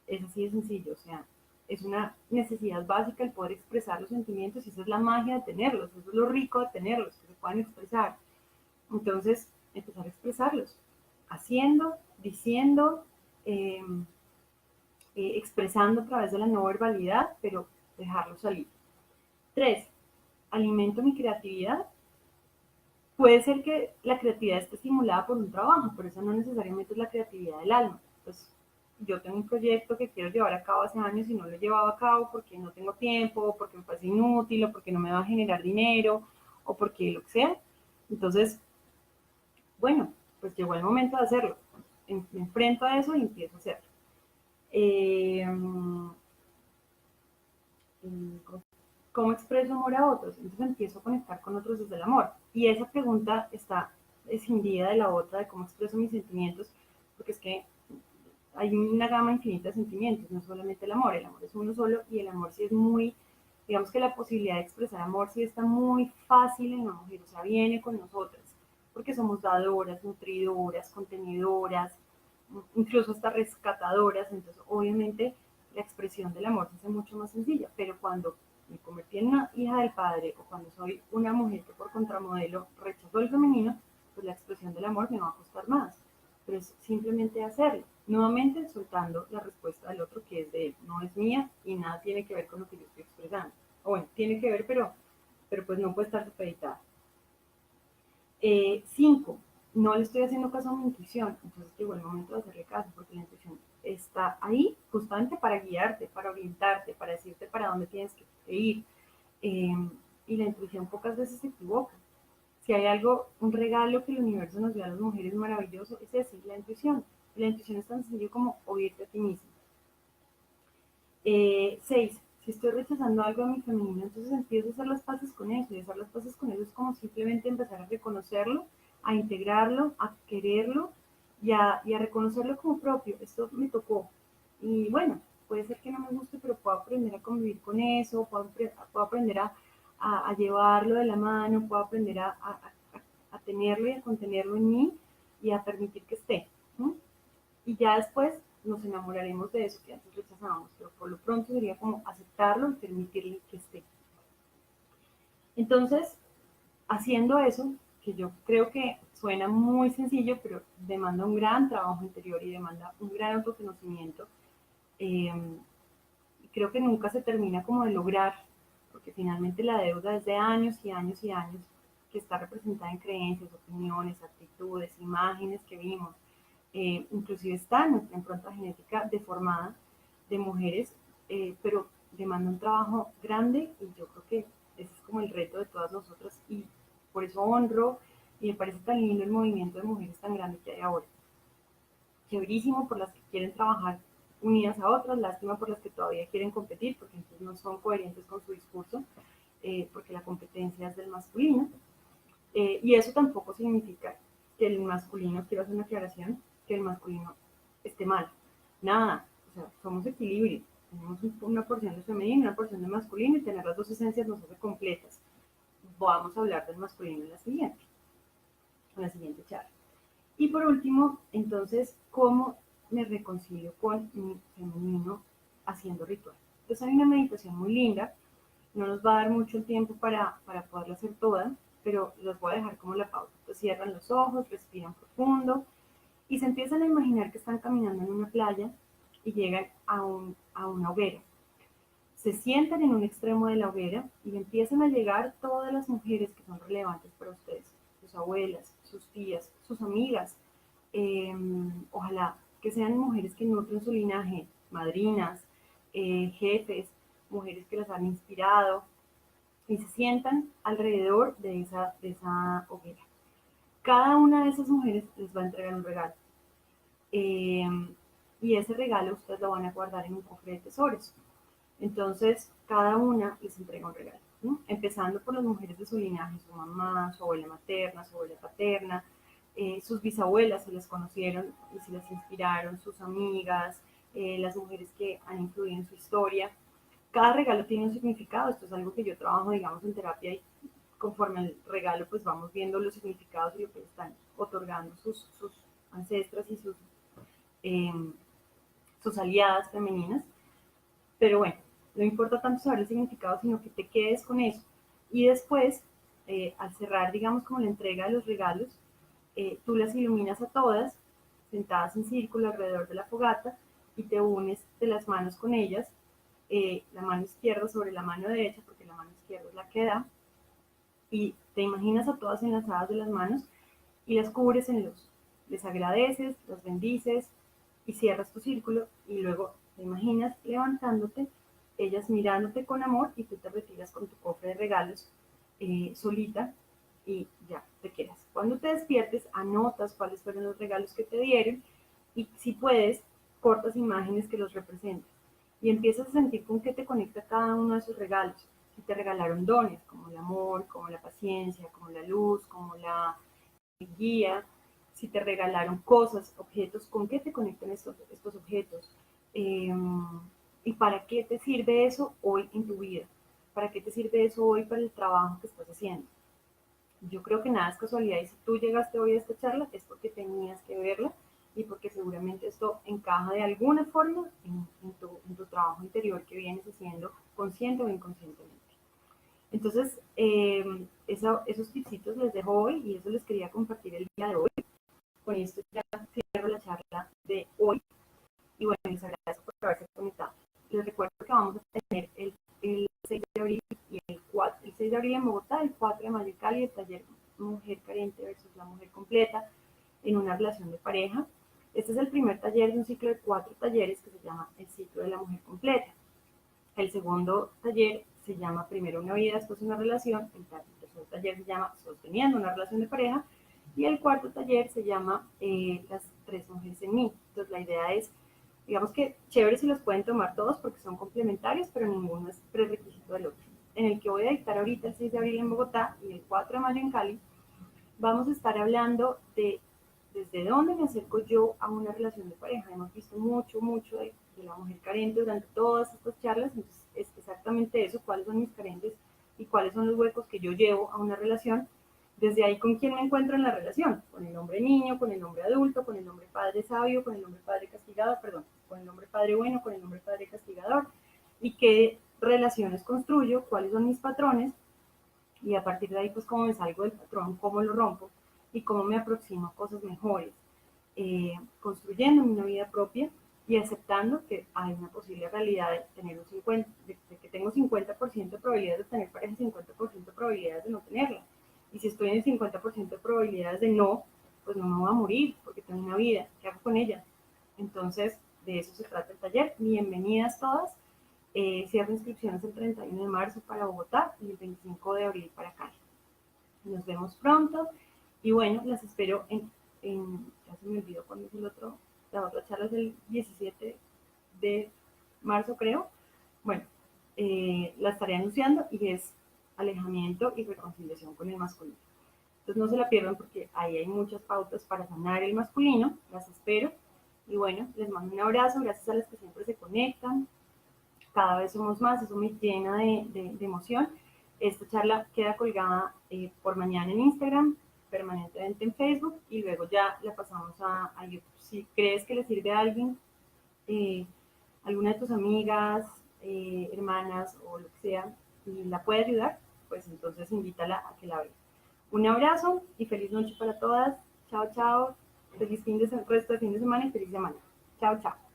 Es así de sencillo, o sea, es una necesidad básica el poder expresar los sentimientos y esa es la magia de tenerlos, eso es lo rico de tenerlos, que se puedan expresar. Entonces, empezar a expresarlos, haciendo, diciendo, eh, expresando a través de la no verbalidad, pero dejarlo salir. 3, alimento mi creatividad. Puede ser que la creatividad esté estimulada por un trabajo, pero eso no necesariamente es la creatividad del alma. Pues yo tengo un proyecto que quiero llevar a cabo hace años y no lo he llevado a cabo porque no tengo tiempo, porque me parece inútil, o porque no me va a generar dinero, o porque lo que sea. Entonces, bueno, pues llegó el momento de hacerlo. Me enfrento a eso y empiezo a hacerlo. Eh, ¿Cómo expreso amor a otros? Entonces empiezo a conectar con otros desde el amor. Y esa pregunta está escindida de la otra, de cómo expreso mis sentimientos, porque es que hay una gama infinita de sentimientos, no solamente el amor es uno solo y el amor sí es muy, digamos que la posibilidad de expresar amor sí está muy fácil en la mujer, o sea, viene con nosotras, porque somos dadoras, nutridoras, contenedoras, incluso hasta rescatadoras, entonces obviamente la expresión del amor se hace mucho más sencilla, pero cuando me convertí en una hija del padre o cuando soy una mujer que por contramodelo rechazó el femenino, pues la expresión del amor me va a costar más, pero es simplemente hacerlo, nuevamente soltando la respuesta del otro que es de él, no es mía y nada tiene que ver con lo que yo estoy expresando, o bueno, tiene que ver, pero pues no puede estar supeditada. 5, no le estoy haciendo caso a mi intuición, entonces llegó el momento de hacerle caso, porque la intuición está ahí justamente para guiarte, para orientarte, para decirte para dónde tienes que ir. Eh, y la intuición pocas veces se equivoca. Si hay algo, un regalo que el universo nos dio a las mujeres maravilloso, es ese, la intuición. Y la intuición es tan sencillo como oírte a ti mismo. 6, si estoy rechazando algo de mi femenino, entonces empiezo a hacer las paces con eso, y hacer las paces con eso es como simplemente empezar a reconocerlo, a integrarlo, a quererlo y a reconocerlo como propio. Esto me tocó. Y bueno, puede ser que no me guste, pero puedo aprender a convivir con eso, puedo aprender a llevarlo de la mano, puedo aprender a tenerlo y a contenerlo en mí y a permitir que esté. ¿No? Y ya después nos enamoraremos de eso que antes rechazábamos, pero por lo pronto sería como aceptarlo y permitirle que esté. Entonces, haciendo eso, que yo creo que suena muy sencillo, pero demanda un gran trabajo interior y demanda un gran autoconocimiento, eh, creo que nunca se termina como de lograr, porque finalmente la deuda es de años y años y años, que está representada en creencias, opiniones, actitudes, imágenes que vimos, inclusive está nuestra impronta genética deformada de mujeres, pero demanda un trabajo grande y yo creo que ese es como el reto de todas nosotras y por eso honro y me parece tan lindo el movimiento de mujeres tan grande que hay ahora. Chéverísimo por las que quieren trabajar unidas a otras, lástima por las que todavía quieren competir porque entonces no son coherentes con su discurso, porque la competencia es del masculino. Y eso tampoco significa que el masculino, quiero hacer una aclaración, que el masculino esté mal. Nada. O sea, somos equilibrio. Tenemos una porción de femenino, una porción de masculino y tener las dos esencias nos hace completas. Vamos a hablar del masculino en la siguiente charla. Y por último, entonces, ¿cómo me reconcilio con mi femenino haciendo ritual? Entonces hay una meditación muy linda, no nos va a dar mucho tiempo para poderla hacer toda, pero los voy a dejar como la pauta. Entonces cierran los ojos, respiran profundo y se empiezan a imaginar que están caminando en una playa y llegan a una hoguera. Se sientan en un extremo de la hoguera y empiezan a llegar todas las mujeres que son relevantes para ustedes, sus abuelas, sus tías, sus amigas, ojalá que sean mujeres que nutren su linaje, madrinas, jefes, mujeres que las han inspirado y se sientan alrededor de esa hoguera. Cada una de esas mujeres les va a entregar un regalo. Eh, y ese regalo ustedes lo van a guardar en un cofre de tesoros. Entonces, cada una les entrega un regalo, ¿no? Empezando por las mujeres de su linaje, su mamá, su abuela materna, su abuela paterna, sus bisabuelas se las conocieron y se las inspiraron, sus amigas, las mujeres que han influido en su historia. Cada regalo tiene un significado, esto es algo que yo trabajo, digamos, en terapia y conforme al regalo, pues vamos viendo los significados y lo que están otorgando sus ancestras y eh, sus aliadas femeninas. Pero bueno, no importa tanto saber el significado, sino que te quedes con eso. Y después, al cerrar, digamos, como la entrega de los regalos, tú las iluminas a todas, sentadas en círculo alrededor de la fogata, y te unes de las manos con ellas, la mano izquierda sobre la mano derecha, porque la mano izquierda es la que da, y te imaginas a todas enlazadas de las manos y las cubres en luz. Les agradeces, las bendices y cierras tu círculo y luego te imaginas levantándote, ellas mirándote con amor y tú te retiras con tu cofre de regalos solita y ya te quedas. Cuando te despiertes, anotas cuáles fueron los regalos que te dieron y si puedes, cortas imágenes que los representen y empiezas a sentir con qué te conecta cada uno de esos regalos. Si te regalaron dones, como el amor, como la paciencia, como la luz, como la guía, si te regalaron cosas, objetos, con qué te conectan estos objetos, eh, y para qué te sirve eso hoy en tu vida, para qué te sirve eso hoy para el trabajo que estás haciendo. Yo creo que nada es casualidad y si tú llegaste hoy a esta charla es porque tenías que verla y porque seguramente esto encaja de alguna forma en tu trabajo interior que vienes haciendo consciente o inconscientemente. Entonces, esos tipsitos les dejo hoy y eso les quería compartir el día de hoy. Con esto ya cierro la charla de hoy y bueno, les agradezco por haberse conectado. Les recuerdo que vamos a tener el 6 de abril y el 6 de abril en Bogotá, el 4 de mayo en Cali, el taller Mujer Carente versus la Mujer Completa en una relación de pareja. Este es el primer taller de un ciclo de 4 talleres que se llama el ciclo de la mujer completa. El segundo taller se llama Primero una vida, después una relación. El tercer taller se llama Sosteniendo una relación de pareja. Y el cuarto taller se llama Las tres mujeres en mí. Entonces la idea es, digamos que chévere si los pueden tomar todos porque son complementarios, pero ninguno es prerequisito del otro. En el que voy a dictar ahorita el 6 de abril en Bogotá y el 4 de mayo en Cali, vamos a estar hablando de desde dónde me acerco yo a una relación de pareja. Hemos visto mucho de la mujer carente durante todas estas charlas, entonces es exactamente eso, cuáles son mis carencias y cuáles son los huecos que yo llevo a una relación. Desde ahí, ¿con quién me encuentro en la relación? Con el hombre niño, con el hombre adulto, con el hombre padre sabio, con el hombre padre castigador, perdón, con el hombre padre bueno, con el hombre padre castigador. ¿Y qué relaciones construyo? ¿Cuáles son mis patrones? Y a partir de ahí, pues, cómo me salgo del patrón, cómo lo rompo y cómo me aproximo a cosas mejores, construyendo una vida propia y aceptando que hay una posible realidad de tener un 50, de que tengo 50% de probabilidades de tener pareja y 50% de probabilidades de no tenerla. Y si estoy en el 50% de probabilidades de no, pues no me voy a morir porque tengo una vida. ¿Qué hago con ella? Entonces, de eso se trata el taller. Bienvenidas todas. Cierro inscripciones el 31 de marzo para Bogotá y el 25 de abril para Cali. Nos vemos pronto y bueno, las espero ya se me olvidó cuándo es la otra charla es el 17 de marzo creo. Bueno, la estaré anunciando y es alejamiento y reconciliación con el masculino. Entonces no se la pierdan porque ahí hay muchas pautas para sanar el masculino, las espero Y bueno, les mando un abrazo, gracias a las que siempre se conectan. Cada vez somos más, eso me llena de emoción. Esta charla queda colgada por mañana en Instagram, permanentemente en Facebook y luego ya la pasamos a YouTube. Si crees que le sirve a alguien, eh, alguna de tus amigas, hermanas o lo que sea, y la puede ayudar, pues entonces invítala a que la vea. Un abrazo y feliz noche para todas. Chao, chao. Feliz resto de fin de semana y feliz semana. Chao, chao.